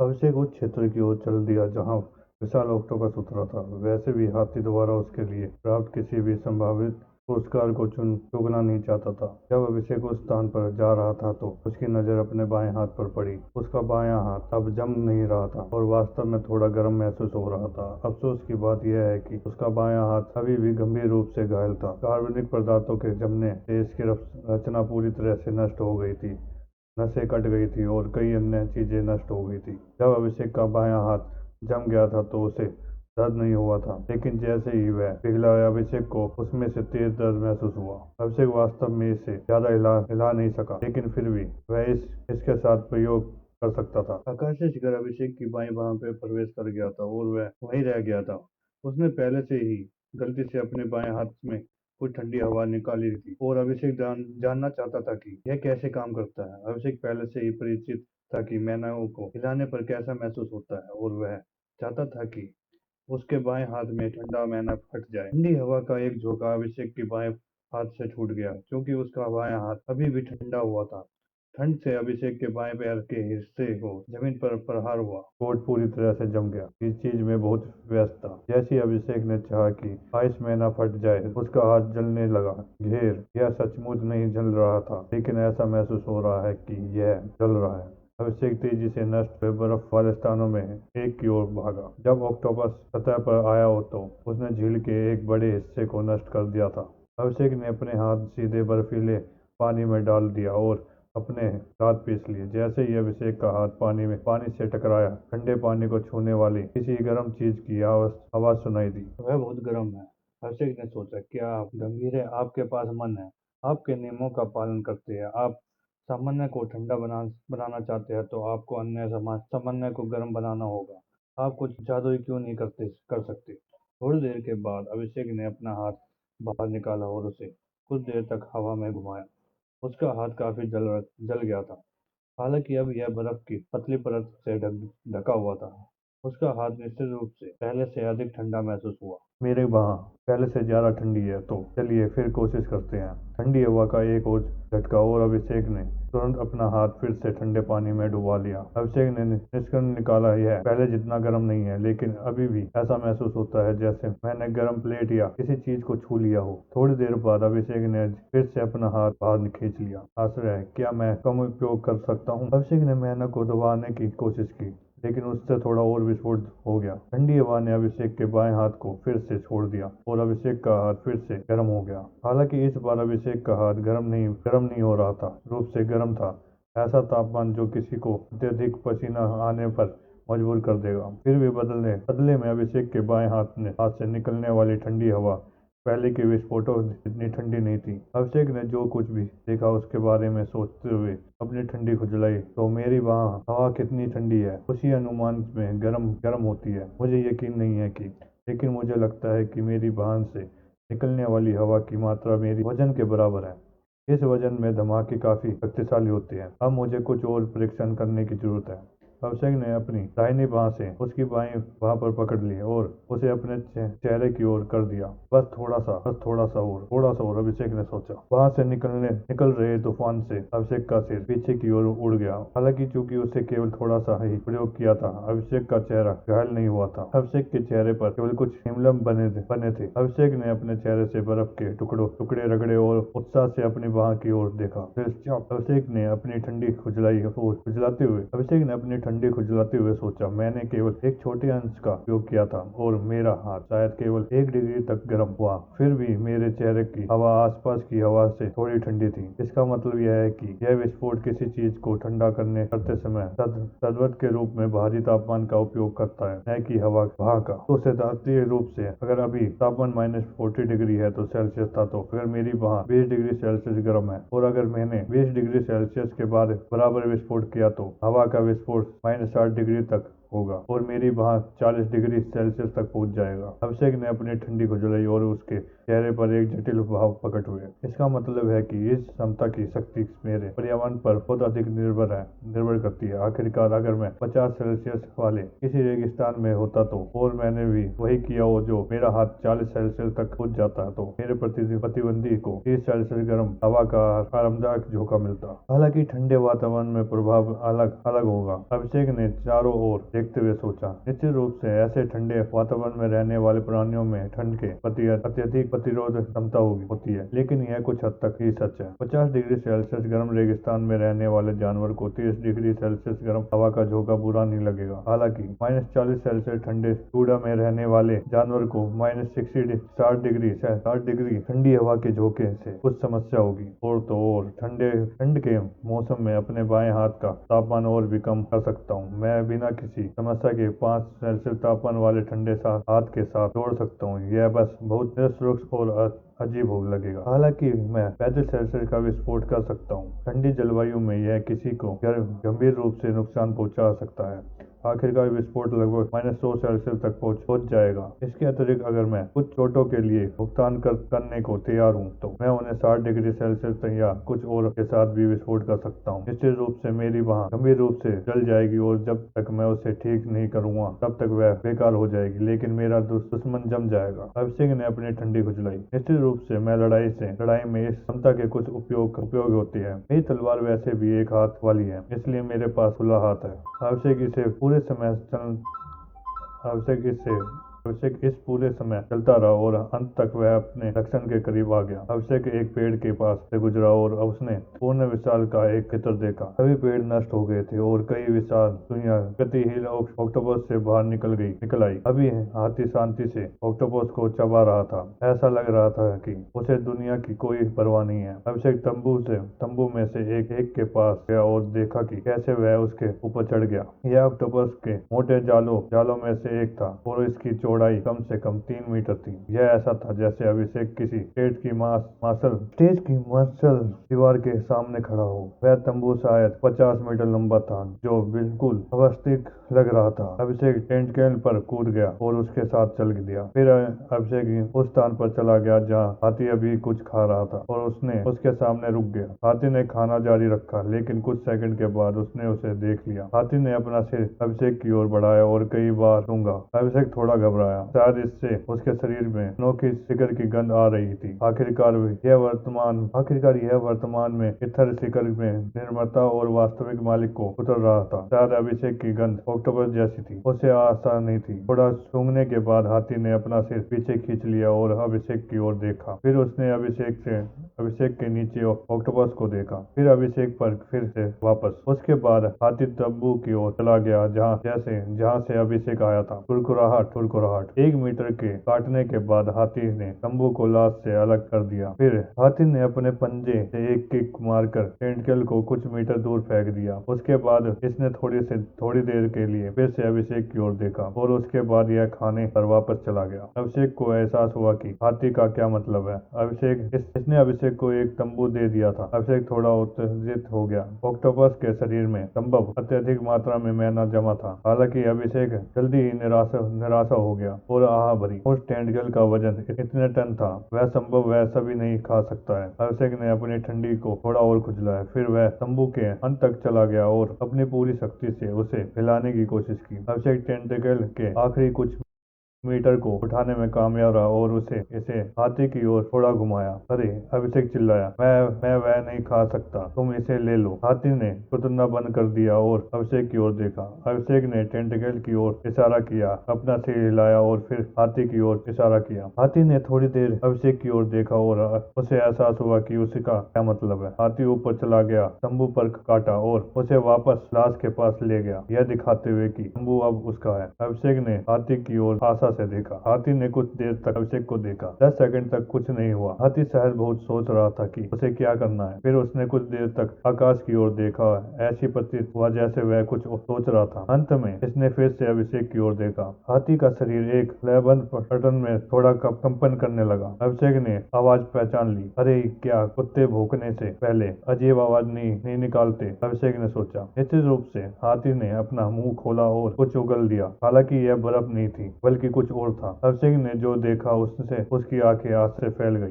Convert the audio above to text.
अभिषेक उस क्षेत्र की ओर चल दिया जहां विशाल ऑक्टोपस उतरा था। वैसे भी हाथी दोबारा उसके लिए प्राप्त किसी भी संभावित पुरस्कार को चूकना नहीं चाहता था। जब अभिषेक उस स्थान पर जा रहा था तो उसकी नजर अपने बाएं हाथ पर पड़ी। उसका बायां हाथ अब जम नहीं रहा था और वास्तव में थोड़ा गर्म महसूस हो रहा था। अफसोस की बात यह है कि उसका बायां हाथ अभी भी गंभीर रूप से घायल था। कार्बनिक पदार्थों के जमने से इसकी रचना पूरी तरह से नष्ट हो गई थी। नसें कट गई थी और कई अन्य चीजें नष्ट हो गई थी। जब अभिषेक का बायां हाथ जम गया था तो उसे दर्द नहीं हुआ था, लेकिन जैसे ही वह पिघला अभिषेक को उसमें से तेज दर्द महसूस हुआ। अभिषेक वास्तव में इसे ज्यादा हिला नहीं सका, लेकिन फिर भी वह इसके साथ प्रयोग कर सकता था। आकाशीय शिखर अभिषेक की बाईं बाह पे प्रवेश कर गया था और वह वहीं रह गया था। उसने पहले से ही गलती से अपने बाएं हाथ में कुछ ठंडी हवा निकाली थी और अभिषेक जानना चाहता था कि यह कैसे काम करता है। अभिषेक पहले से ही परिचित था कि मैनाओं को हिलाने पर कैसा महसूस होता है और वह चाहता था कि उसके बाएं हाथ में ठंडा मैना फट जाए। ठंडी हवा का एक झोंका अभिषेक के बाएं हाथ से छूट गया, क्योंकि उसका बायां हाथ अभी भी ठंडा हुआ था। ठंड से अभिषेक के बाएं पैर के हिस्से को जमीन पर प्रहार हुआ। कोट पूरी तरह से जम गया। इस चीज में बहुत व्यस्त था। जैसे ही अभिषेक ने चाहा कि आइस में न फट जाए, उसका हाथ जलने लगा। घेर यह सचमुच नहीं जल रहा था, लेकिन ऐसा महसूस हो रहा है कि यह जल रहा है। अभिषेक तेजी से नष्ट हुए बर्फ वाले स्थानों में एक की ओर भागा। जब ऑक्टोपस सतह पर आया हो तो उसने झील के एक बड़े हिस्से को नष्ट कर दिया था। अभिषेक ने अपने हाथ सीधे बर्फीले पानी में डाल दिया और अपने दांत पीस लिए। जैसे ही अभिषेक का हाथ पानी से टकराया, ठंडे पानी को छूने वाली किसी गर्म चीज की आवाज सुनाई दी। वह बहुत गर्म है, अभिषेक ने सोचा। क्या आप गंभीर है? आपके पास मन है, आपके नियमों का पालन करते हैं। आप सामान्य को ठंडा बनाना चाहते हैं तो आपको अन्य सामान्य को गर्म बनाना होगा। आप कुछ जादू ही क्यों नहीं कर सकते? थोड़ी देर के बाद अभिषेक ने अपना हाथ बाहर निकाला और उसे कुछ देर तक हवा में घुमाया। उसका हाथ काफी जल गया था, हालांकि अब यह बर्फ की पतली परत से ढका हुआ था। उसका हाथ निश्चित रूप से पहले से अधिक ठंडा महसूस हुआ। मेरी बाह पहले से ज्यादा ठंडी है, तो चलिए फिर कोशिश करते हैं। ठंडी हवा का एक और झटका और अभिषेक ने तुरंत अपना हाथ फिर से ठंडे पानी में डुबा लिया। अभिषेक ने निष्कर्ष निकाला, यह पहले जितना गर्म नहीं है, लेकिन अभी भी ऐसा महसूस होता है जैसे मैंने गर्म प्लेट या किसी चीज को छू लिया हो। थोड़ी देर बाद अभिषेक ने फिर से अपना हाथ बाहर खींच लिया। आश्चर्य, क्या मैं कम उपयोग कर सकता हूँ? अभिषेक ने मैना को दबाने की कोशिश की, लेकिन उससे थोड़ा और विस्फोट हो गया। ठंडी हवा ने अभिषेक के बाएं हाथ को फिर से छोड़ दिया और अभिषेक का हाथ फिर से गर्म हो गया। हालांकि इस बार अभिषेक का हाथ गर्म नहीं हो रहा था, रूप से गर्म था। ऐसा तापमान जो किसी को अत्यधिक पसीना आने पर मजबूर कर देगा। फिर भी बदले में अभिषेक के बाएं हाथ से निकलने वाली ठंडी हवा पहले के विस्फोटों जितनी ठंडी नहीं थी। अभिषेक ने जो कुछ भी देखा उसके बारे में सोचते हुए अपनी ठंडी खुजलाई। तो मेरी वहाँ हवा कितनी ठंडी है, उसी अनुमान में गर्म गर्म होती है। मुझे यकीन नहीं है कि, लेकिन मुझे लगता है कि मेरी बाहन से निकलने वाली हवा की मात्रा मेरी वजन के बराबर है। इस वजन में धमाके काफी शक्तिशाली होते हैं। अब मुझे कुछ और परीक्षण करने की जरूरत है। अभिषेक ने अपनी दाहिनी बाह से उसकी बाईं बाह पर पकड़ ली और उसे अपने चेहरे की ओर कर दिया। बस थोड़ा सा और, अभिषेक ने सोचा। वहां से निकल रहे तूफान से अभिषेक का सिर पीछे की ओर उड़ गया। हालांकि चूंकि उसे केवल थोड़ा सा ही प्रयोग किया था, अभिषेक का चेहरा घायल नहीं हुआ था। अभिषेक के चेहरे पर केवल कुछ हिमलम्ब बने थे। अभिषेक ने अपने चेहरे से बर्फ के टुकड़े रगड़े और उत्साह से अपनी बाह की ओर देखा। अभिषेक ने अपनी ठंडी खुजलाते हुए सोचा, मैंने केवल एक छोटे अंश का उपयोग किया था और मेरा हाथ शायद केवल 1 डिग्री तक गर्म हुआ। फिर भी मेरे चेहरे की हवा आसपास की हवा से थोड़ी ठंडी थी। इसका मतलब यह है कि यह विस्फोट किसी चीज को ठंडा करते समय तद्वत के रूप में बाहरी तापमान का उपयोग करता है, न कि हवा का। तो सिद्धांतीय रूप से अगर अभी तापमान -40 डिग्री है तो सेल्सियस था, तो अगर मेरी बाह 20 डिग्री सेल्सियस गर्म है और अगर मैंने 20 डिग्री सेल्सियस के बाद बराबर विस्फोट किया तो हवा का विस्फोट -60 डिग्री तक होगा और मेरी बाह 40 डिग्री सेल्सियस तक पहुंच जाएगा। अभिषेक ने अपनी ठंडी खुजलाई और उसके चेहरे पर एक जटिल भाव प्रकट हुए। इसका मतलब है कि इस क्षमता की शक्ति मेरे पर्यावरण पर बहुत अधिक निर्भर करती है। आखिरकार अगर मैं 50 सेल्सियस वाले किसी रेगिस्तान में होता तो और मैंने भी वही किया हो जो मेरा हाथ 40 सेल्सियस तक पहुंच जाता तो मेरे प्रतिद्वंदी को 30 सेल्सियस गर्म हवा का आरामदायक झोंका मिलता। हालांकि ठंडे वातावरण में प्रभाव अलग अलग होगा। अभिषेक ने चारों ओर देखते हुए सोचा। निश्चित रूप से ऐसे ठंडे वातावरण में रहने वाले प्राणियों में ठंड के प्रति अत्यधिक प्रतिरोध क्षमता होती है, लेकिन यह कुछ हद तक ही सच है। 50 डिग्री सेल्सियस गर्म रेगिस्तान में रहने वाले जानवर को 30 डिग्री सेल्सियस गर्म हवा का झोंका बुरा नहीं लगेगा। हालांकि -40 सेल्सियस ठंडे टूडा में रहने वाले जानवर को -60 डिग्री ठंडी हवा के झोंके से कुछ समस्या होगी। और तो और ठंड के मौसम में अपने बाएं हाथ का तापमान और भी कम कर सकता हूँ। मैं बिना किसी समस्या के 5 सेल्सियस तापमान वाले ठंडे हाथ के साथ दौड़ सकता हूँ। यह बस बहुत निरस्त और अजीब हो लगेगा। हालांकि मैं 35 सेल्सियस का विस्फोट कर सकता हूँ। ठंडी जलवायु में यह किसी को गंभीर रूप से नुकसान पहुंचा सकता है। आखिरकार विस्फोट लगभग -100 सेल्सियस तक पहुंच जाएगा। इसके अतिरिक्त अगर मैं कुछ चोटों के लिए भुगतान करने को तैयार हूं तो मैं उन्हें 60 डिग्री सेल्सियस या कुछ और के साथ भी विस्फोट कर सकता हूं। निश्चित रूप से मेरी बाह गंभीर रूप से जल जाएगी और जब तक मैं उसे ठीक नहीं करूंगा तब तक वह बेकार हो जाएगी, लेकिन मेरा दुश्मन जम जाएगा। अभिषेक ने अपनी ठंडी खुजलाई। निश्चित रूप से मैं लड़ाई में इस क्षमता के कुछ उपयोग होती है। मेरी तलवार वैसे भी एक हाथ वाली है, इसलिए मेरे पास खुला हाथ है। अभिषेक इस पूरे समय चलता रहा और अंत तक वह अपने लक्ष्य के करीब आ गया। अभिषेक एक पेड़ के पास से गुजरा और उसने पूर्ण विशाल का एक चित्र देखा। सभी पेड़ नष्ट हो गए थे और कई विशाल सुइयां गतिहीन ऑक्टोपस से बाहर निकल आई। अभी हाथी शांति से ऑक्टोपस को चबा रहा था। ऐसा लग रहा था कि उसे दुनिया की कोई परवाह नहीं है। अभिषेक तंबू में से एक के पास गया और देखा कि कैसे वह उसके ऊपर चढ़ गया। यह ऑक्टोपस के मोटे जालों में से एक था और इसकी चौड़ाई कम से कम 3 मीटर थी। यह ऐसा था जैसे अभिषेक किसी स्टेज की मार्शल दीवार के सामने खड़ा हो। वह तंबू शायद 50 मीटर लंबा था, जो बिल्कुल अवस्थित लग रहा था। अभिषेक टेंटकेल पर कूद गया और उसके साथ चल दिया। फिर अभिषेक उस स्थान पर चला गया जहाँ हाथी अभी कुछ खा रहा था और उसके सामने रुक गया। हाथी ने खाना जारी रखा, लेकिन कुछ सेकंड के बाद उसने उसे देख लिया। हाथी ने अपना सिर अभिषेक की ओर बढ़ाया और कई बार सूंघा। अभिषेक थोड़ा घबराया, शायद इससे उसके शरीर में अनोखी शिकर की गंध आ रही थी। आखिरकार यह वर्तमान में इथर शिकर में निर्मलता और वास्तविक मालिक को उतर रहा था। शायद अभिषेक की गंध ऑक्टोपस जैसी थी। उसे आशा नहीं थी। थोड़ा सूंघने के बाद हाथी ने अपना सिर पीछे खींच लिया और अभिषेक की ओर देखा। फिर उसने अभिषेक के नीचे ऑक्टोपस को देखा, फिर अभिषेक पर, फिर से वापस। उसके बाद हाथी तंबू की ओर चला गया जहाँ से अभिषेक आया था। कुरकुराहट 1 मीटर के काटने के बाद हाथी ने तंबू को लाश से अलग कर दिया। फिर हाथी ने अपने पंजे से एक किक मारकर टेंटकेल को कुछ मीटर दूर फेंक दिया। उसके बाद इसने थोड़ी देर के लिए फिर से अभिषेक की ओर देखा और उसके बाद यह खाने पर वापस चला गया। अभिषेक को एहसास हुआ कि हाथी का क्या मतलब है। इसने अभिषेक को एक तंबू दे दिया था। अभिषेक थोड़ा उत्तेजित हो गया। ऑक्टोपस के शरीर में संभव अत्यधिक मात्रा में मैना जमा था। हालांकि अभिषेक जल्दी ही निराशा हो गया और आह भरी। उस टेंटकेल का वजन इतने टन था, वह सभी नहीं खा सकता है। अभिषेक ने अपनी ठंडी को थोड़ा और खुजलाया। फिर वह तंबू के अंत तक चला गया और अपनी पूरी शक्ति से उसे हिलाने की कोशिश की। अभिषेक टेंटकेल के आखिरी कुछ मीटर को उठाने में कामयाब रहा और इसे हाथी की ओर थोड़ा घुमाया। अरे, अभिषेक चिल्लाया, मैं वह नहीं खा सकता, तुम इसे ले लो। हाथी ने कुतरना बंद कर दिया और अभिषेक की ओर देखा। अभिषेक ने टेंटकेल की ओर इशारा किया, अपना सिर हिलाया और फिर हाथी की ओर इशारा किया। हाथी ने थोड़ी देर अभिषेक की ओर देखा और उसे एहसास हुआ कि उसका क्या मतलब है। हाथी ऊपर चला गया, तंबू पर काटा और उसे वापस लाश के पास ले गया, यह दिखाते हुए कि तंबू अब उसका है। अभिषेक ने हाथी की ओर आशा गहनता से देखा। हाथी ने कुछ देर तक अभिषेक को देखा। 10 सेकंड तक कुछ नहीं हुआ। हाथी शायद बहुत सोच रहा था कि उसे क्या करना है। फिर उसने कुछ देर तक आकाश की ओर देखा। ऐसी प्रतीत हुआ जैसे वह कुछ सोच रहा था। अंत में इसने फिर से अभिषेक की ओर देखा। हाथी का शरीर एक लयबद्ध पैटर्न में थोड़ा कंपन करने लगा। अभिषेक ने आवाज पहचान ली। अरे क्या कुत्ते भौंकने से पहले अजीब आवाज नहीं निकालते, अभिषेक ने सोचा। निश्चित रूप से हाथी ने अपना मुंह खोला और कुछ उगल दिया। हालांकि यह बर्फ नहीं थी बल्कि कुछ और था। अभिषेक ने जो देखा उससे उसकी आंखें आग से फैल गई।